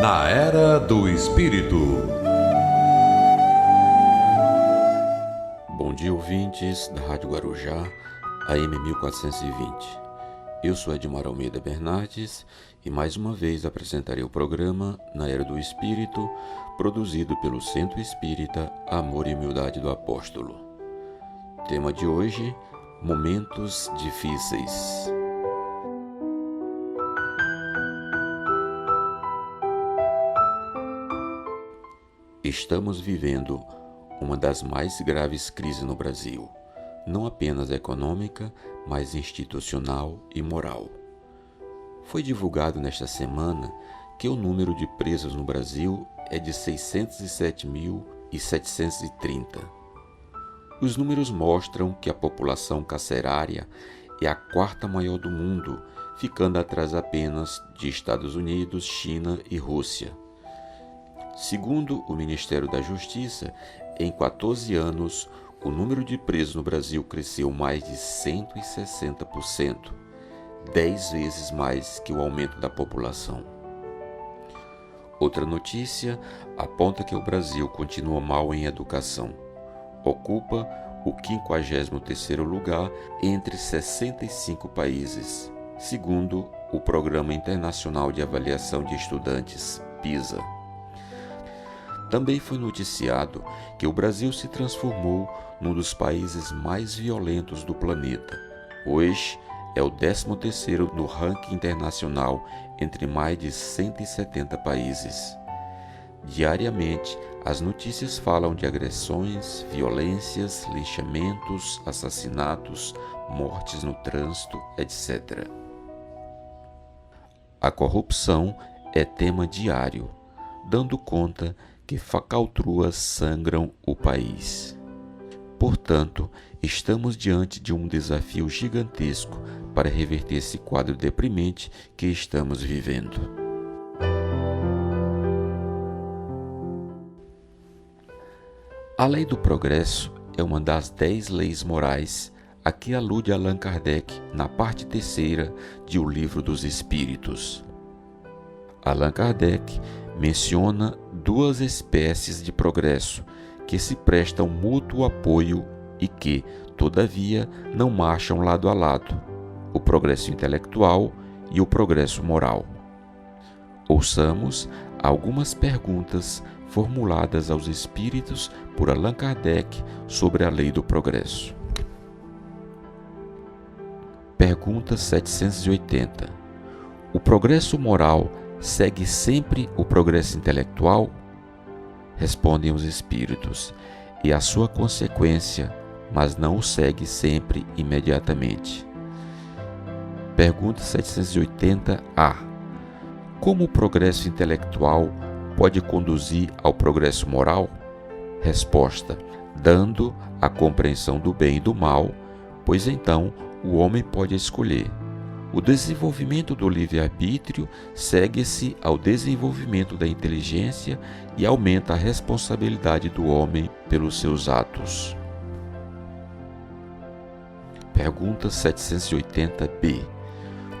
Na Era do Espírito. Bom dia, ouvintes da Rádio Guarujá, AM 1420. Eu sou Edmar Almeida Bernardes e mais uma vez apresentarei o programa Na Era do Espírito, produzido pelo Centro Espírita Amor e Humildade do Apóstolo. Tema de hoje: Momentos Difíceis. Estamos vivendo uma das mais graves crises no Brasil, não apenas econômica, mas institucional e moral. Foi divulgado nesta semana que o número de presos no Brasil é de 607.730. Os números mostram que a população carcerária é a quarta maior do mundo, ficando atrás apenas de Estados Unidos, China e Rússia. Segundo o Ministério da Justiça, em 14 anos, o número de presos no Brasil cresceu mais de 160%, 10 vezes mais que o aumento da população. Outra notícia aponta que o Brasil continua mal em educação. Ocupa o 53º lugar entre 65 países, segundo o Programa Internacional de Avaliação de Estudantes, PISA. Também foi noticiado que o Brasil se transformou num dos países mais violentos do planeta. Hoje é o 13º no ranking internacional entre mais de 170 países. Diariamente, as notícias falam de agressões, violências, linchamentos, assassinatos, mortes no trânsito, etc. A corrupção é tema diário, dando conta que falcatruas sangram o país. Portanto, estamos diante de um desafio gigantesco para reverter esse quadro deprimente que estamos vivendo. A lei do progresso é uma das 10 leis morais a que alude Allan Kardec na parte 3ª de O Livro dos Espíritos. Allan Kardec menciona 2 espécies de progresso que se prestam mútuo apoio e que, todavia, não marcham lado a lado: o progresso intelectual e o progresso moral. Ouçamos algumas perguntas formuladas aos espíritos por Allan Kardec sobre a lei do progresso. Pergunta 780. O progresso moral segue sempre o progresso intelectual? Respondem os espíritos: é a sua consequência, mas não o segue sempre imediatamente. Pergunta 780A. Como o progresso intelectual pode conduzir ao progresso moral? Resposta: dando a compreensão do bem e do mal, pois então o homem pode escolher. O desenvolvimento do livre-arbítrio segue-se ao desenvolvimento da inteligência e aumenta a responsabilidade do homem pelos seus atos. Pergunta 780b.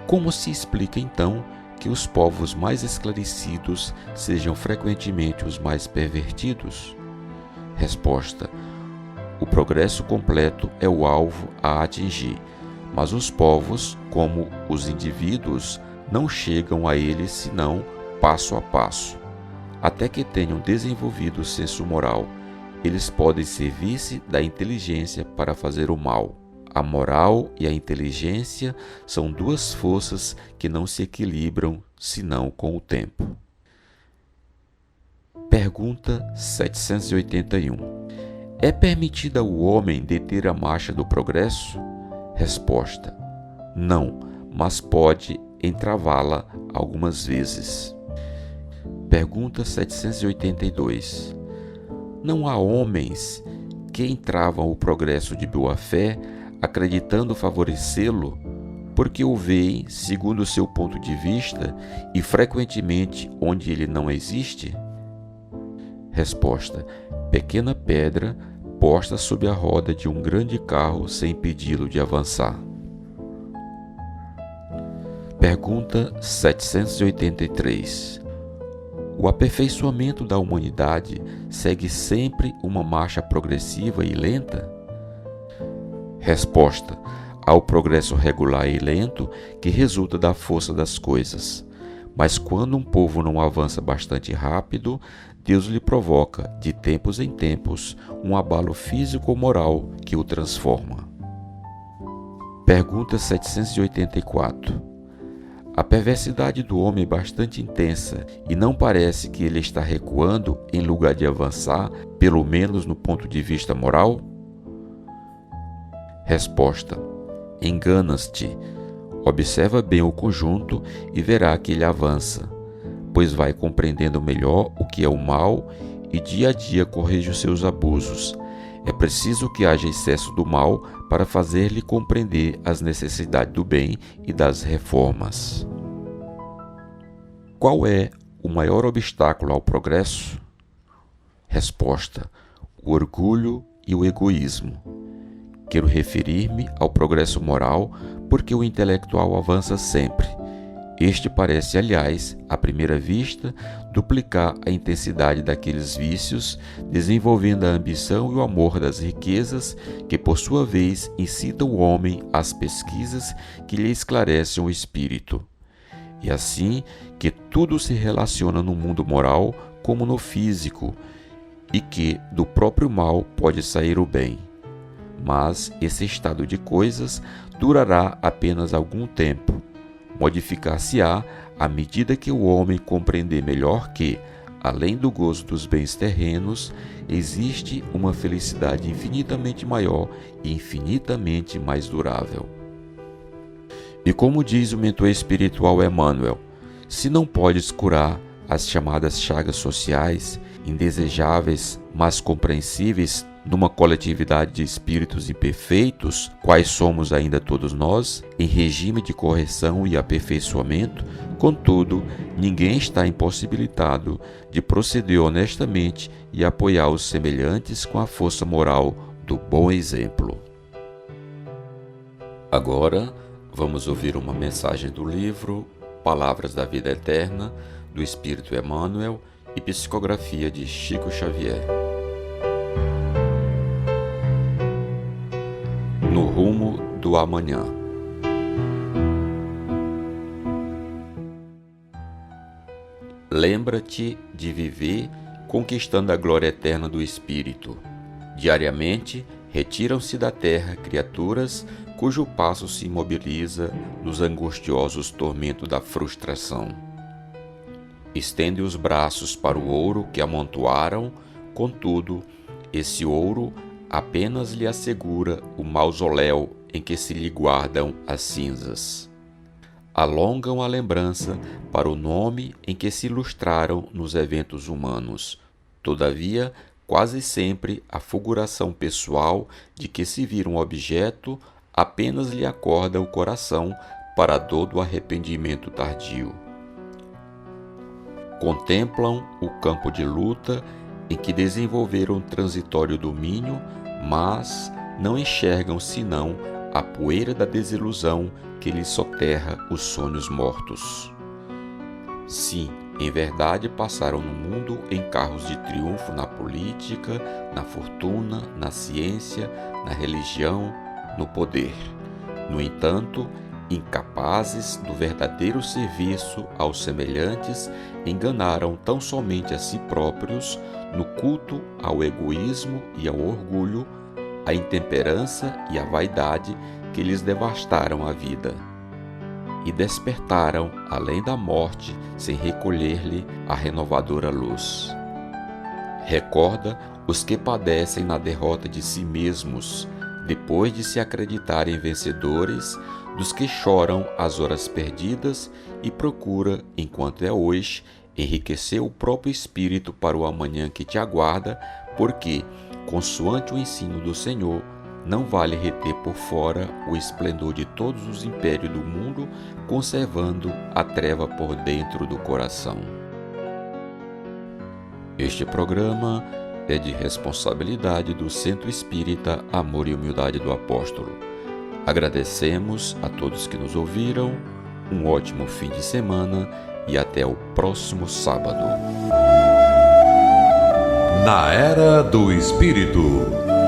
Como se explica então que os povos mais esclarecidos sejam frequentemente os mais pervertidos? Resposta: o progresso completo é o alvo a atingir, mas os povos, como os indivíduos, não chegam a ele senão passo a passo. Até que tenham desenvolvido o senso moral, eles podem servir-se da inteligência para fazer o mal. A moral e a inteligência são 2 forças que não se equilibram senão com o tempo. Pergunta 781. É permitido ao homem deter a marcha do progresso? Resposta: não, mas pode entravá-la algumas vezes. Pergunta 782. Não há homens que entravam o progresso de boa-fé, acreditando favorecê-lo, porque o veem segundo o seu ponto de vista e frequentemente onde ele não existe? Resposta: pequena pedra posta sob a roda de um grande carro sem impedi-lo de avançar. Pergunta 783. O aperfeiçoamento da humanidade segue sempre uma marcha progressiva e lenta? Resposta: ao progresso regular e lento que resulta da força das coisas. Mas quando um povo não avança bastante rápido, Deus lhe provoca, de tempos em tempos, um abalo físico ou moral que o transforma. Pergunta 784. A perversidade do homem é bastante intensa e não parece que ele está recuando em lugar de avançar, pelo menos no ponto de vista moral? Resposta: enganas-te. Observa bem o conjunto e verá que ele avança, pois vai compreendendo melhor o que é o mal e dia a dia corrige os seus abusos. É preciso que haja excesso do mal para fazer-lhe compreender as necessidades do bem e das reformas. Qual é o maior obstáculo ao progresso? Resposta: o orgulho e o egoísmo. Quero referir-me ao progresso moral porque o intelectual avança sempre. Este parece, aliás, à primeira vista, duplicar a intensidade daqueles vícios, desenvolvendo a ambição e o amor das riquezas, que por sua vez incitam o homem às pesquisas que lhe esclarecem o espírito. E assim que tudo se relaciona no mundo moral como no físico, e que do próprio mal pode sair o bem. Mas esse estado de coisas durará apenas algum tempo. Modificar-se-á à medida que o homem compreender melhor que, além do gozo dos bens terrenos, existe uma felicidade infinitamente maior e infinitamente mais durável. E como diz o mentor espiritual Emmanuel, se não podes curar as chamadas chagas sociais, indesejáveis, mas compreensíveis, numa coletividade de espíritos imperfeitos, quais somos ainda todos nós, em regime de correção e aperfeiçoamento, contudo, ninguém está impossibilitado de proceder honestamente e apoiar os semelhantes com a força moral do bom exemplo. Agora, vamos ouvir uma mensagem do livro Palavras da Vida Eterna, do Espírito Emmanuel e psicografia de Chico Xavier. No rumo do amanhã. Lembra-te de viver conquistando a glória eterna do Espírito. Diariamente, retiram-se da terra criaturas cujo passo se imobiliza nos angustiosos tormentos da frustração. Estende os braços para o ouro que amontoaram, contudo, esse ouro apenas lhe assegura o mausoléu em que se lhe guardam as cinzas. Alongam a lembrança para o nome em que se ilustraram nos eventos humanos. Todavia, quase sempre a fulguração pessoal de que se vira um objeto apenas lhe acorda o coração para a dor do arrependimento tardio. Contemplam o campo de luta em que desenvolveram transitório domínio, mas não enxergam senão a poeira da desilusão que lhes soterra os sonhos mortos. Sim, em verdade passaram no mundo em carros de triunfo na política, na fortuna, na ciência, na religião, no poder. No entanto, incapazes do verdadeiro serviço aos semelhantes, enganaram tão somente a si próprios no culto ao egoísmo e ao orgulho, à intemperança e à vaidade que lhes devastaram a vida. E despertaram, além da morte, sem recolher-lhe a renovadora luz. Recorda os que padecem na derrota de si mesmos, depois de se acreditarem vencedores, dos que choram as horas perdidas e procura, enquanto é hoje, enriquecer o próprio espírito para o amanhã que te aguarda, porque, consoante o ensino do Senhor, não vale reter por fora o esplendor de todos os impérios do mundo, conservando a treva por dentro do coração. Este programa é de responsabilidade do Centro Espírita Amor e Humildade do Apóstolo. Agradecemos a todos que nos ouviram, um ótimo fim de semana e até o próximo sábado. Na Era do Espírito.